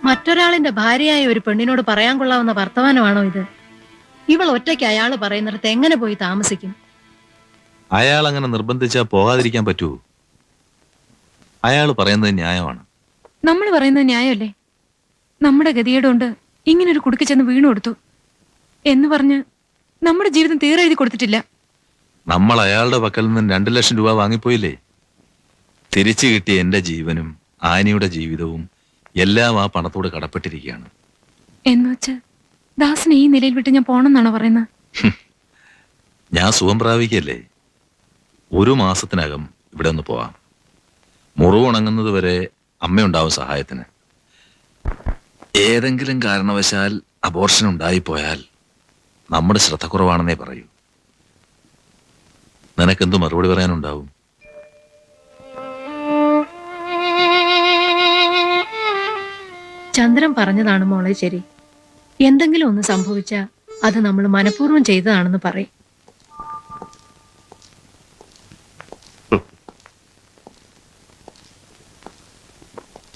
മറ്റൊരാളിന്റെ ഭാര്യയായ ഒരു പെണ്ണിനോട് പറയാൻ കൊള്ളാവുന്ന വർത്തമാനമാണോ ഇത്? ഇവൾ ഒറ്റയ്ക്ക് അയാള് പറയുന്നിടത്ത് എങ്ങനെ പോയി താമസിക്കും? അയാൾ അങ്ങനെ നിർബന്ധിച്ചാ പോകാതിരിക്കാൻ പറ്റുമോ? അയാൾ പറയുന്നത് ന്യായമാണ്. നമ്മൾ പറയുന്നത് ന്യായമല്ലേ? നമ്മുടെ ഗതികേട് കൊണ്ട് ഇങ്ങനൊരു കുടുക്ക് ചെന്ന് വീണു കൊടുത്തു എന്ന് പറഞ്ഞ് നമ്മുടെ ജീവിതം തീരെ എഴുതി കൊടുത്തിട്ടില്ല. നമ്മൾ അയാളുടെ പക്കൽ നിന്ന് 2 ലക്ഷം രൂപ വാങ്ങിപ്പോയില്ലേ? തിരിച്ചു കിട്ടിയ എന്റെ ജീവനും ആനിയുടെ ജീവിതവും എല്ലാം ആ പണത്തോട് കടപ്പെട്ടിരിക്കുകയാണ്. എന്ന് വെച്ച് ദാസിനെ ഈ നിലയിൽ വിട്ട് ഞാൻ പോണെന്നാണോ പറയുന്നത്? ഞാൻ സുഖം പ്രാപിക്കല്ലേ. 1 മാസത്തിനകം ഇവിടെ ഒന്ന് പോവാം. മുറിവ് ഉണങ്ങുന്നത് വരെ അമ്മയുണ്ടാവും സഹായത്തിന്. ഏതെങ്കിലും കാരണവശാൽ അബോർഷൻ ഉണ്ടായിപ്പോയാൽ നമ്മുടെ ശ്രദ്ധക്കുറവാണെന്നേ പറയൂ. നിനക്കെന്തു മറുപടി പറയാനുണ്ടാവും? ചന്ദ്രൻ പറഞ്ഞതാണ് മോളെ ശരി. എന്തെങ്കിലും ഒന്ന് സംഭവിച്ചാ അത് നമ്മൾ മനഃപൂർവ്വം ചെയ്തതാണെന്ന് പറയും.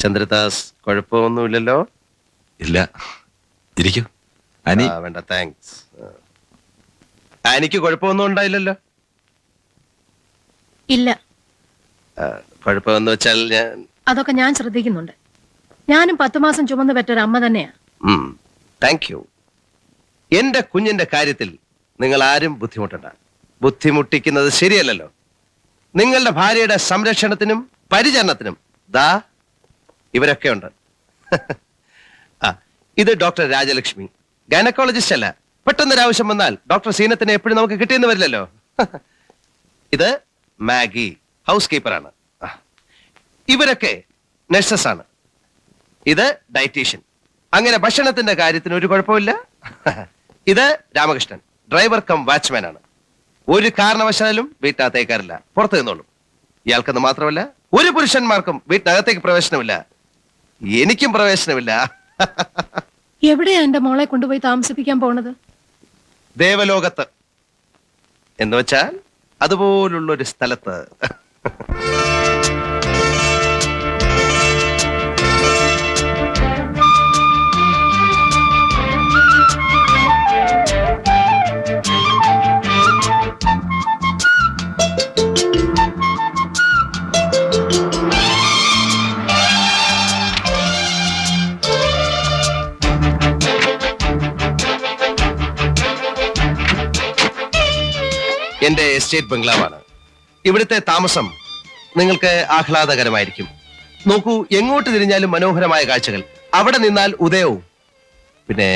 ചന്ദ്രദാസ്, കുഴപ്പമൊന്നുമില്ലല്ലോ? ഇല്ല, ഇരിക്കൂ. അനി വേണ്ട, താങ്ക്സ്. എനിക്ക് കുഴപ്പമൊന്നും ഉണ്ടായില്ലല്ലോ? ഇല്ല. കുഴപ്പമെന്ന് വെച്ചാൽ അതൊക്കെ ഞാൻ ശ്രദ്ധിക്കുന്നുണ്ട്. ഞാനും 10 മാസം ചുമന്ന് പെറ്റൊരു അമ്മ തന്നെയാ. Thank you. എന്റെ കുഞ്ഞിന്റെ കാര്യത്തിൽ നിങ്ങൾ ആരും ബുദ്ധിമുട്ടണ്ട. ബുദ്ധിമുട്ടിക്കുന്നത് ശരിയല്ലല്ലോ. നിങ്ങളുടെ ഭാര്യയുടെ സംരക്ഷണത്തിനും പരിചരണത്തിനും ദാ ഇവരൊക്കെ ഉണ്ട്. ഇത് ഡോക്ടർ രാജലക്ഷ്മി, ഗൈനക്കോളജിസ്റ്റ് അല്ല. പെട്ടെന്നൊരാവശ്യം വന്നാൽ ഡോക്ടർ സീനത്തിനെ എപ്പോഴും നമുക്ക് കിട്ടിയെന്ന് വരില്ലല്ലോ. ഇത് മാഗി, ഹൗസ് കീപ്പറാണ്. ഇവരൊക്കെ നഴ്സസ് ആണ്. ഇത് ഡയറ്റീഷ്യൻ. അങ്ങനെ ഭക്ഷണത്തിന്റെ കാര്യത്തിന് ഒരു കുഴപ്പമില്ല. ഇത് രാമകൃഷ്ണൻ, ഡ്രൈവർ കം വാച്ച്മാൻ ആണ്. ഒരു കാരണവശാലും വീട്ടിനകത്തേക്കാറില്ല, പുറത്തു നിന്നോളും. ഇയാൾക്കെന്ന് മാത്രമല്ല ഒരു പുരുഷന്മാർക്കും വീട്ടിനകത്തേക്ക് പ്രവേശനമില്ല. എനിക്കും പ്രവേശനമില്ല. എവിടെയാ എന്റെ മോളെ കൊണ്ടുപോയി താമസിപ്പിക്കാൻ പോണത്? ദേവലോകത്ത് എന്ന് വെച്ചാൽ അതുപോലുള്ളൊരു സ്ഥലത്ത്. എന്റെ എസ്റ്റേറ്റ് ബംഗ്ലാവാണ്. ഇവിടുത്തെ താമസം നിങ്ങൾക്ക് ആഹ്ലാദകരമായിരിക്കും. നോക്കൂ, എങ്ങോട്ട് തിരിഞ്ഞാലും മനോഹരമായ കാഴ്ചകൾ. അവിടെ നിന്നാൽ ഉദയവും, പിന്നെ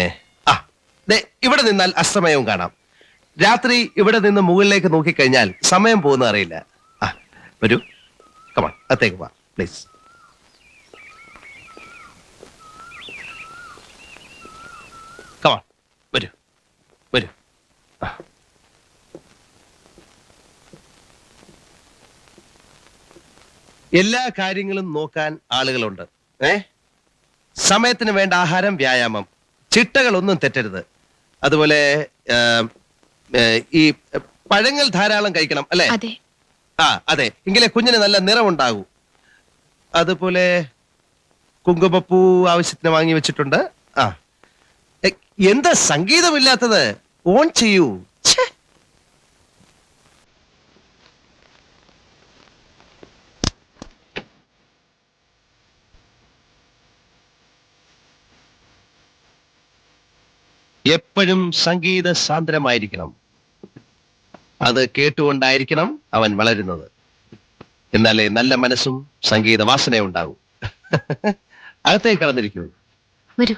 ഇവിടെ നിന്നാൽ അസ്തമയവും കാണാം. രാത്രി ഇവിടെ നിന്ന് മുകളിലേക്ക് നോക്കിക്കഴിഞ്ഞാൽ സമയം പോകുന്നത് അറിയില്ല. വരൂ, കമാൺ, അകത്തേക്ക് വാ പ്ലീസ്. കമാൺ, വരൂ വരൂ. എല്ലാ കാര്യങ്ങളും നോക്കാൻ ആളുകളുണ്ട്. സമയത്തിന് വേണ്ട ആഹാരം, വ്യായാമം, ചിട്ടകളൊന്നും തെറ്റരുത്. അതുപോലെ ഈ പഴങ്ങൾ ധാരാളം കഴിക്കണം, അല്ലേ? അതെ, എങ്കിലേ കുഞ്ഞിന് നല്ല നിറമുണ്ടാകൂ. അതുപോലെ കുങ്കുമപ്പൂ ആവശ്യത്തിന് വാങ്ങി വെച്ചിട്ടുണ്ട്. എന്താ സംഗീതമില്ലാത്തത്? ഓൺ ചെയ്യൂ. എപ്പോഴും സംഗീത സാന്ദ്രമായിരിക്കണം. അത് കേട്ടുകൊണ്ടായിരിക്കണം അവൻ വളരുന്നത്. എന്നാലേ നല്ല മനസ്സും സംഗീത വാസനയും ഉണ്ടാകും. അകത്തേക്ക് കടന്നിരിക്കൂ. വരൂ.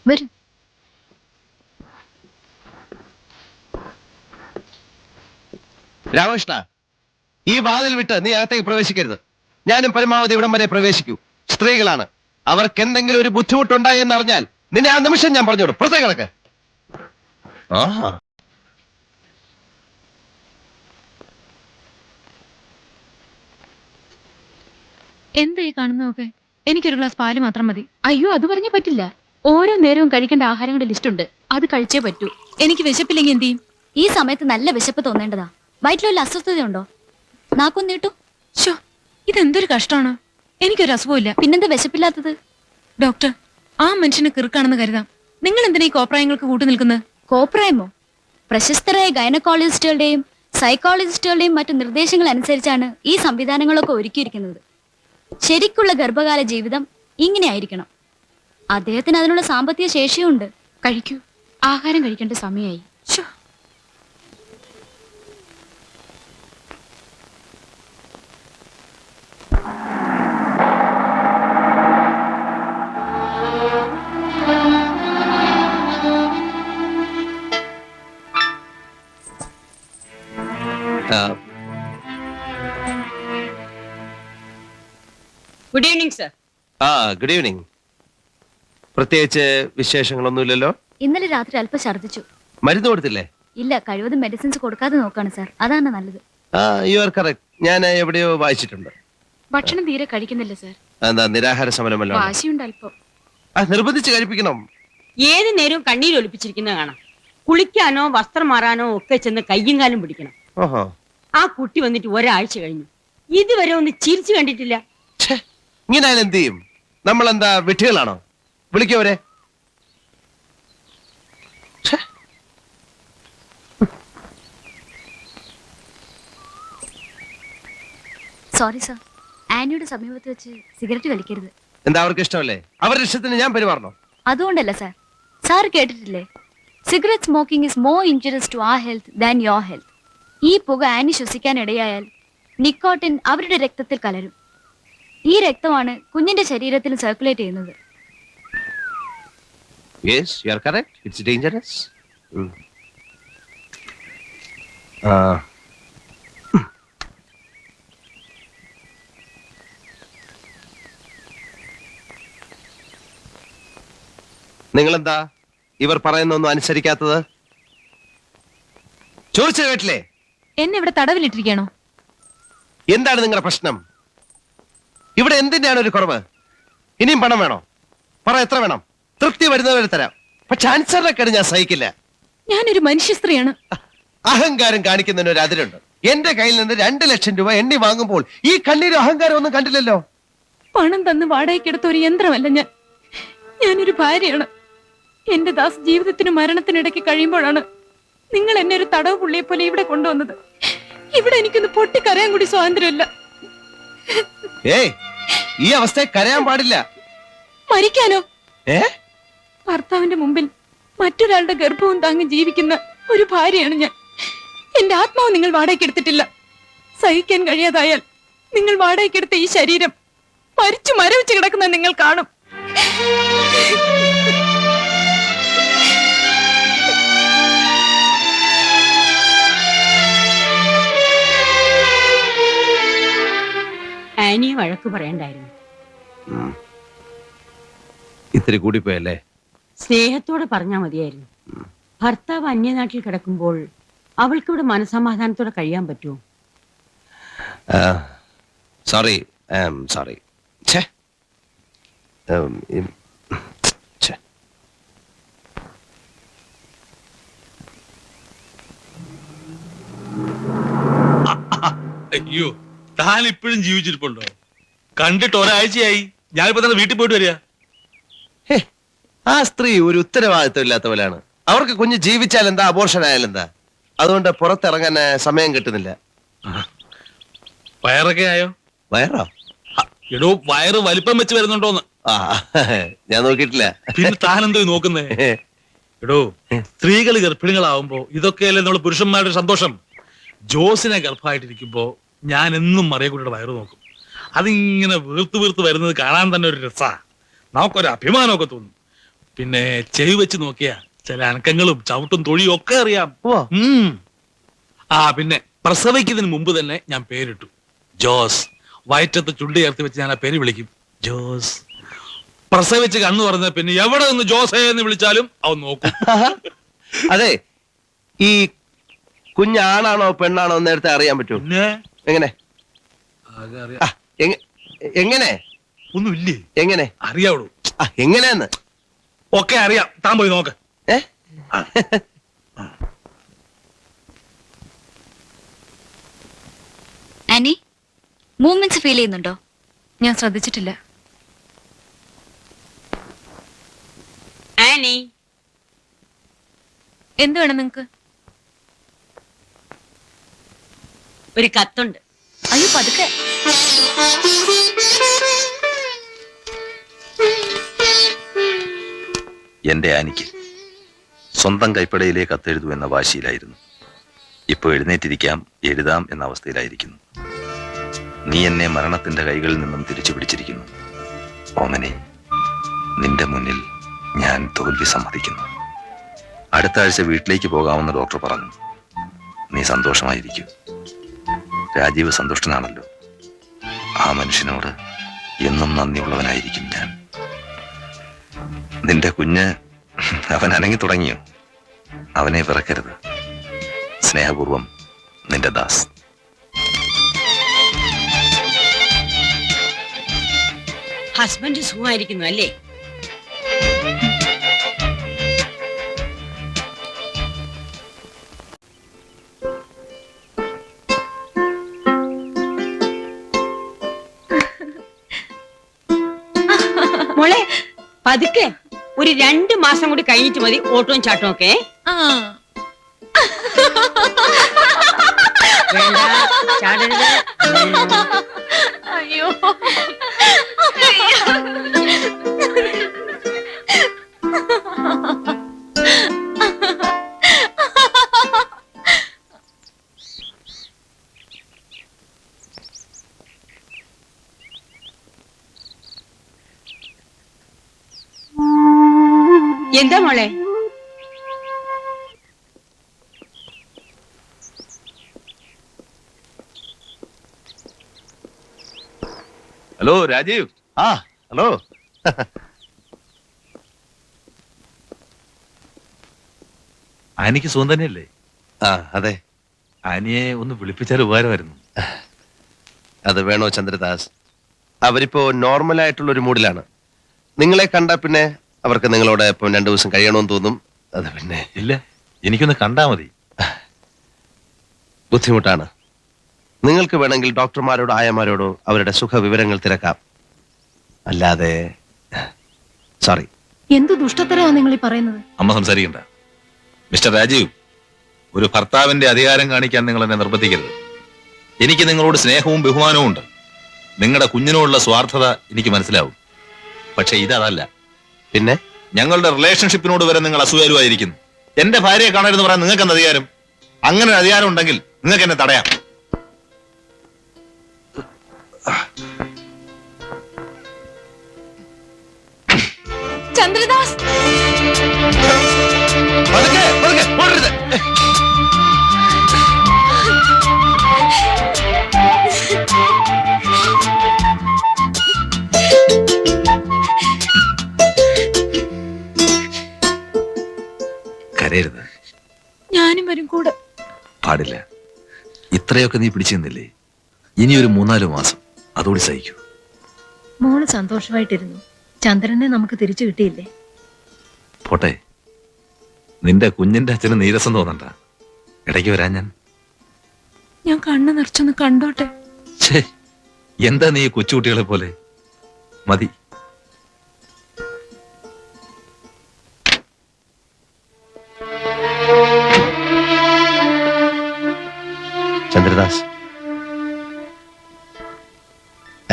വരൂ. രാമകൃഷ്ണ, ഈ വാതിൽ വിട്ട് നീ അകത്തേക്ക് പ്രവേശിക്കരുത്. ഞാനും പരമാവധി ഇവിടം വരെ പ്രവേശിക്കൂ. സ്ത്രീകളാണ്, അവർക്ക് എന്തെങ്കിലും ഒരു ബുദ്ധിമുട്ടുണ്ടായി എന്നറിഞ്ഞാൽ നിന്നെ ആ നിമിഷം ഞാൻ പറഞ്ഞോളൂ. പുറത്തേക്ക് കിടക്ക്. എന്താ ഈ കാണുന്നതൊക്കെ? എനിക്കൊരു ഗ്ലാസ് പാല് മാത്രം മതി. അയ്യോ, അത് പറഞ്ഞേ പറ്റില്ല. ഓരോ നേരവും കഴിക്കേണ്ട ആഹാരങ്ങളുടെ ലിസ്റ്റ് ഉണ്ട്. അത് കഴിച്ചേ പറ്റൂ. എനിക്ക് വിശപ്പില്ലെങ്കിൽ എന്ത് ചെയ്യും? ഈ സമയത്ത് നല്ല വിശപ്പ് തോന്നേണ്ടതാ. വയറ്റിൽ വല്ല അസ്വസ്ഥതയുണ്ടോ? നാക്കൊന്ന് നീട്ടു. ഷോ, ഇതെന്തൊരു കഷ്ടമാണ്. എനിക്കൊരു അസുഖമില്ല. പിന്നെന്താ വിശപ്പില്ലാത്തത്? ഡോക്ടർ, ആ മനുഷ്യന് കിറുക്കാണെന്ന് കരുതാം. നിങ്ങൾ എന്തിനാ ഈ കോപ്രായങ്ങൾക്ക് കൂട്ടു നിൽക്കുന്നത്? കോപ്രായമോ? പ്രശസ്തരായ ഗൈനക്കോളജിസ്റ്റുകളുടെയും സൈക്കോളജിസ്റ്റുകളുടെയും മറ്റു നിർദ്ദേശങ്ങൾ അനുസരിച്ചാണ് ഈ സംവിധാനങ്ങളൊക്കെ ഒരുക്കിയിരിക്കുന്നത്. ശരിക്കുള്ള ഗർഭകാല ജീവിതം ഇങ്ങനെ ആയിരിക്കണം. അദ്ദേഹത്തിന് അതിനുള്ള സാമ്പത്തിക ശേഷിയുണ്ട്. കഴിക്കൂ, ആഹാരം കഴിക്കേണ്ട സമയമായി. Show, good evening sir. Good evening. പ്രത്യേകിച്ച് വിശേഷങ്ങളൊന്നുമില്ലല്ലോ. ഇന്നലെ രാത്രി അല്പം ഛർദ്ദിച്ചു. മരുന്ന് കൊടുത്തില്ലേ? ഇല്ല, കഴിവതും മെഡിസിൻസ് കൊടുക്കാതെ നോക്കാണ് സാർ. അതാണ് നല്ലത്. You are correct. ഞാൻ എവിടെയോ വായിച്ചിട്ടുണ്ട്. ഭക്ഷണം തീരെ കഴിക്കുന്നില്ല സർ. എന്താ നിരാഹാര സമരമല്ലോ? വാശിയുണ്ട് അല്പം. നിർബന്ധിച്ച് കഴിപ്പിക്കണം. ഏത് നേരവും കണ്ണീര് ഒലിപ്പിച്ചിരിക്കുന്നത് കാണാം. കുളിക്കാനോ വസ്ത്രം മാറാനോ ഒക്കെ ചെന്ന് കയ്യും കാലും പിടിക്കണം. ഓഹോ. ആ കുട്ടി വന്നിട്ട് ഒരാഴ്ച കഴിഞ്ഞു, ഇതുവരെ ഒന്ന് ചിരിച്ചു കണ്ടിട്ടില്ല. ഇങ്ങനെ എന്ത് ചെയ്യും? നമ്മളെന്താ വിട്ടികളാണോ? വിളിക്കവരെ. സോറി സാർ, ആനിയുടെ സമീപത്ത് വെച്ച് സിഗരറ്റ് വലിക്കരുത്. എന്താ അവർക്ക് ഇഷ്ടമല്ലേ? അവരുടെ ഇഷ്ടത്തിന് ഞാൻ പെരുമാറണോ? അതുകൊണ്ടല്ല സാർ. സാർ കേട്ടിട്ടില്ലേ, cigarette smoking is more injurious to our health than your health. ഈ പുക ആനി ശ്വസിക്കാൻ ഇടയായാൽ നിക്കോട്ടിൻ അവരുടെ രക്തത്തിൽ കലരും. ഈ രക്തമാണ് കുഞ്ഞിന്റെ ശരീരത്തിൽ സർക്കുലേറ്റ് ചെയ്യുന്നത്. Yes, you are correct. It's dangerous. നിങ്ങളെന്താ ഇവർ പറയുന്നൊന്നും അനുസരിക്കാത്തത്? ചോദിച്ചു കേട്ടില്ലേ? എന്നെ ഇവിടെ തടവിലിട്ടിരിക്കണോ? എന്താണ് നിങ്ങളുടെ പ്രശ്നം? ഇവിടെ എന്തിനാണ് ഒരു കുറവ്? ഇനിയും പണം വേണോ? പറ, എത്ര വേണം? തൃപ്തി വരുന്നവരെ തരാം. പക്ഷെ ആൻസറിനൊക്കെ ഞാൻ സഹിക്കില്ല. ഞാനൊരു മനുഷ്യ സ്ത്രീയാണ്. അഹങ്കാരം കാണിക്കുന്നതിന് ഒരു അതിരുണ്ട്. എന്റെ കയ്യിൽ നിന്ന് 2 ലക്ഷം രൂപ എണ്ണി വാങ്ങുമ്പോൾ ഈ കണ്ണീരും അഹങ്കാരം ഒന്നും കണ്ടില്ലല്ലോ. പണം തന്ന് വാടകയ്ക്കെടുത്ത ഒരു യന്ത്രമല്ല ഞാൻ. ഞാനൊരു ഭാര്യയാണ്. എന്റെ ദാസ് ജീവിതത്തിനും മരണത്തിനിടയ്ക്ക് കഴിയുമ്പോഴാണ് നിങ്ങൾ എന്നെ ഒരു തടവ് പുള്ളിയെ പോലെ ഇവിടെ കൊണ്ടുവന്നത്. ഇവിടെ എനിക്കൊന്ന് പൊട്ടിക്കരയാൻ കൂടി സ്വാതന്ത്ര്യമില്ല. ഏയ്, ഈ അവസ്ഥയെ കരയാൻ പാടില്ല. മരിക്കാനോ? ഏ, ഭർത്താവിന്റെ മുമ്പിൽ മറ്റൊരാളുടെ ഗർഭവും താങ്ങി ജീവിക്കുന്ന ഒരു ഭാര്യയാണ് ഞാൻ. എന്റെ ആത്മാവ് നിങ്ങൾ വാടകയ്ക്കെടുത്തിട്ടില്ല. സഹിക്കാൻ കഴിയാതായാൽ നിങ്ങൾ വാടകയ്ക്കെടുത്ത ഈ ശരീരം മരിച്ചു മരവിച്ച് കിടക്കുന്ന നിങ്ങൾ കാണും. ആനിയെ വഴക്ക് പറയണ്ടായിരുന്നു. ഇത്തിരി കൂടിപ്പോയല്ലേ? സ്നേഹത്തോടെ പറഞ്ഞാ മതിയായിരുന്നു. ഭർത്താവ് അന്യനാട്ടിൽ കിടക്കുമ്പോൾ അവൾക്കിവിടെ മനസമാധാനത്തോടെ കഴിയാൻ പറ്റുമോ? Sorry, sorry. അയ്യോ, താൻ ഇപ്പോഴും ജീവിച്ചിരിപ്പുണ്ടോ? കണ്ടിട്ട് ഒരാഴ്ചയായി. ഞാനിപ്പോ തന്നെ വീട്ടിൽ പോയിട്ട് വരിക. ആ സ്ത്രീ ഒരു ഉത്തരവാദിത്വം ഇല്ലാത്ത പോലെയാണ്. അവർക്ക് കുഞ്ഞ് ജീവിച്ചാൽ എന്താ, അബോർഷൻ ആയാലും എന്താ. അതുകൊണ്ട് പുറത്തിറങ്ങാൻ സമയം കിട്ടുന്നില്ല. വയറൊക്കെ ആയോ? വയറോ? എടോ, വയറ് വലിപ്പം വെച്ച് വരുന്നുണ്ടോന്ന്. ഞാൻ നോക്കിയിട്ടില്ല. പിന്നെ താൻ എന്തോ നോക്കുന്നേ? എടോ, സ്ത്രീകൾ ഗർഭിണികളാവുമ്പോ ഇതൊക്കെയല്ലേ നമ്മൾ പുരുഷന്മാരുടെ സന്തോഷം. ജോസിനെ ഗർഭമായിട്ടിരിക്കുമ്പോ ഞാൻ എന്നും മറിയക്കുട്ടിയുടെ വയറ് നോക്കും. അതിങ്ങനെ വീർത്ത് വീർത്ത് വരുന്നത് കാണാൻ തന്നെ ഒരു രസാ. നമുക്കൊരു അഭിമാനമൊക്കെ തോന്നും. പിന്നെ ചെവി വെച്ച് നോക്കിയാ ചില അനക്കങ്ങളും ചവിട്ടും തൊഴിയും ഒക്കെ അറിയാം. പിന്നെ പ്രസവിക്കുന്നതിന് മുമ്പ് തന്നെ ഞാൻ പേരിട്ടു, ജോസ്. വയറ്റത്ത് ചുണ്ടി ചേർത്ത് വെച്ച് ഞാൻ ആ പേര് വിളിക്കും, ജോസ്. പ്രസവിച്ച് കണ്ണു പറഞ്ഞ പിന്നെ എവിടെ നിന്ന് ജോസേ എന്ന് വിളിച്ചാലും അവൻ നോക്കും. അതെ, ഈ കുഞ്ഞാണാണോ പെണ്ണാണോ നേരത്തെ അറിയാൻ പറ്റുമോ? പിന്നെ എങ്ങനെ? എങ്ങനെ? ഒന്നുമില്ലേ? എങ്ങനെ അറിയാവൂ? എങ്ങനെയാന്ന് ഒക്കെ അറിയാം. താൻ പോയി നോക്ക്. ആനി, മൂവ്മെന്റ്സ് ഫീൽ ചെയ്യുന്നുണ്ടോ? ഞാൻ ശ്രദ്ധിച്ചിട്ടില്ല. ആനി, എന്ത് വേണം നിങ്ങക്ക്? ഒരു കത്തുണ്ട്. അയ്യോ, പതുക്കെ. എന്റെ ആനിക്ക് സ്വന്തം കൈപ്പടയിലെ കത്തെഴുതൂ എന്ന വാശിയിലായിരുന്നു. ഇപ്പോൾ എഴുന്നേറ്റിരിക്കാം, എഴുതാം എന്ന അവസ്ഥയിലായിരിക്കുന്നു. നീ എന്നെ മരണത്തിന്റെ കൈകളിൽ നിന്നും തിരിച്ചു പിടിച്ചിരിക്കുന്നു. ഓമനെ, നിന്റെ മുന്നിൽ ഞാൻ തോൽവി സമ്മതിക്കുന്നു. അടുത്ത ആഴ്ച വീട്ടിലേക്ക് പോകാമെന്ന് ഡോക്ടർ പറഞ്ഞു. നീ സന്തോഷമായിരിക്കൂ. രാജീവ് സന്തുഷ്ടനാണല്ലോ. ആ മനുഷ്യനോട് എന്നും നന്ദിയുള്ളവനായിരിക്കും ഞാൻ. നിന്റെ കുഞ്ഞ് അവൻ അനങ്ങി തുടങ്ങിയോ? അവനെ വിറക്കരുത്. സ്നേഹപൂർവം, നിന്റെ ദാസ്. ഹസ്ബൻഡ് സുഖമായിരിക്കുന്നു അല്ലേ? മോളെ, പതുക്കെ. ഒരു 2 മാസം കൂടി കഴിഞ്ഞിട്ട് മതി ഓട്ടവും ചാട്ടവും ഒക്കെ. വേണ്ട, ചാടരുത്. അയ്യോ, എന്താ മോളെ? ഹലോ രാജീവ്. ആ ഹലോ. ആനിക്ക് സുഖം തന്നെയല്ലേ? ആ അതെ. ആനിയെ ഒന്ന് വിളിപ്പിച്ചാൽ ഉപകാരമായിരുന്നു. അത് വേണോ ചന്ദ്രദാസ്? അവരിപ്പോ നോർമൽ ആയിട്ടുള്ള ഒരു മൂഡിലാണ്. നിങ്ങളെ കണ്ടാ പിന്നെ അവർക്ക് നിങ്ങളോട് ഇപ്പം 2 ദിവസം കഴിയണമെന്ന് തോന്നും. അത് പിന്നെ ഇല്ല, എനിക്കൊന്ന് കണ്ടാ മതി. ബുദ്ധിമുട്ടാണ്. നിങ്ങൾക്ക് വേണമെങ്കിൽ ഡോക്ടർമാരോടോ ആയമാരോടോ അവരുടെ സുഖവിവരങ്ങൾ തിരക്കാം. അല്ലാതെ സോറി. എന്ത് ദുഷ്ടത്തരമാണ് നിങ്ങൾ ഈ പറയുന്നത്? അമ്മ സംസാരിക്കണ്ട. മിസ്റ്റർ രാജീവ്, ഒരു ഭർത്താവിന്റെ അധികാരം കാണിക്കാൻ നിങ്ങൾ എന്നെ നിർബന്ധിക്കരുത്. എനിക്ക് നിങ്ങളോട് സ്നേഹവും ബഹുമാനവും ഉണ്ട്. നിങ്ങളുടെ കുഞ്ഞിനോടുള്ള സ്വാർത്ഥത എനിക്ക് മനസ്സിലാവും. പക്ഷെ ഇതല്ല. പിന്നെ ഞങ്ങളുടെ റിലേഷൻഷിപ്പിനോട് വരെ നിങ്ങൾ അസൂയാലുമായിരിക്കുന്നു. എന്റെ ഭാര്യയെ കാണരുതെന്ന് പറയാൻ നിങ്ങൾക്ക് എന്ത് അധികാരം? അങ്ങനെ ഒരു അധികാരം ഉണ്ടെങ്കിൽ നിങ്ങൾക്ക് എന്നെ തടയാം. ചന്ദ്രദാസ്, പതുക്കെ, പതുക്കെ, ഓടരുത്. കരയരുത്. ഞാനും വരും കൂടെ. പാടില്ല. ഇത്രയൊക്കെ നീ പിടിച്ചു നിന്നില്ലേ? ഇനി ഒരു 3-4 മാസം അതോടി സഹിക്കൂ. മോള് സന്തോഷമായിട്ടിരുന്നു. ചന്ദ്രനെ നമുക്ക് തിരിച്ചു കിട്ടിയില്ലേ? പോട്ടെ. നിന്റെ കുഞ്ഞിന്റെ അച്ഛന് നീരസം തോന്നണ്ട. ഇടയ്ക്ക് വരാൻ ഞാൻ കണ്ണു നിറച്ചൊന്ന് കണ്ടോട്ടെ. ഛേ, എന്താ നീ കൊച്ചുകുട്ടികളെ പോലെ? മതി. Chandradas,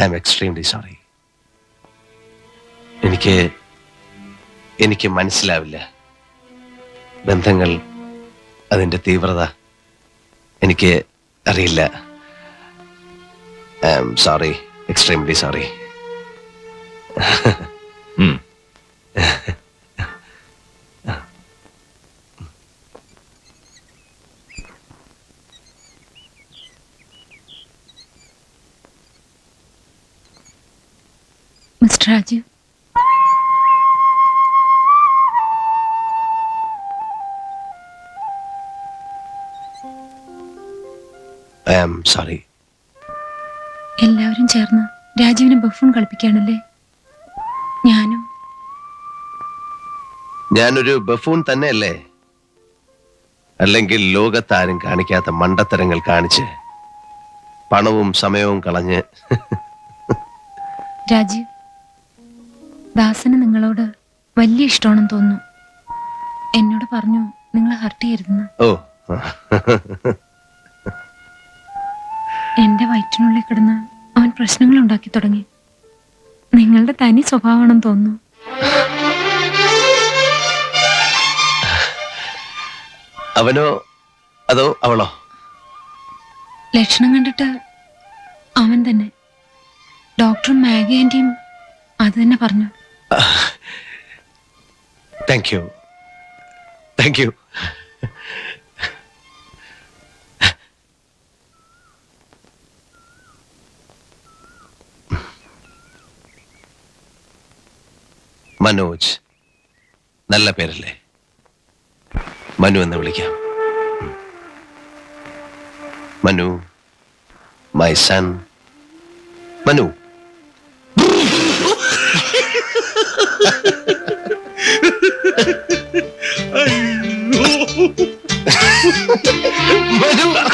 I am extremely sorry. എനിക്ക് മനസ്സിലാവില്ല ബന്ധങ്ങൾ, അതിന്റെ തീവ്രത എനിക്ക് അറിയില്ല. I am sorry, extremely sorry. Mister Rajeev, I am sorry. എല്ലാവരും ചേർന്ന് രാജീവിനെ ബഫൂൺ കളിപ്പിക്കാണല്ലേ? ഞാനൊരു ബഫൂൺ തന്നെയല്ലേ? അല്ലെങ്കിൽ ലോകത്താരും കാണിക്കാത്ത മണ്ടത്തരങ്ങൾ കാണിച്ച് പണവും സമയവും കളഞ്ഞ്. രാജീവ്, ദാസന് നിങ്ങളോട് വലിയ ഇഷ്ടമാണെന്ന് തോന്നുന്നു. എന്നോട് പറഞ്ഞു നിങ്ങൾ ഹർട്ട് ചെയ്യരുതെന്ന്. ഓ, എന്റെ വയറ്റിനുള്ളിൽ കിടന്ന് അവൻ പ്രശ്നങ്ങൾ ഉണ്ടാക്കി തുടങ്ങി. നിങ്ങളുടെ തനി സ്വഭാവമാണെന്ന് തോന്നുന്നു. അവനോ അതോ അവളോ? ലക്ഷണം കണ്ടിട്ട് അവൻ തന്നെ. ഡോക്ടറും മാഗി ആന്റിയും അത് തന്നെ പറഞ്ഞു. Thank you, thank you. Manoj, നല്ല പേരല്ലേ? മനു എന്ന് വിളിക്കാം. Manu, my son Manu. മനു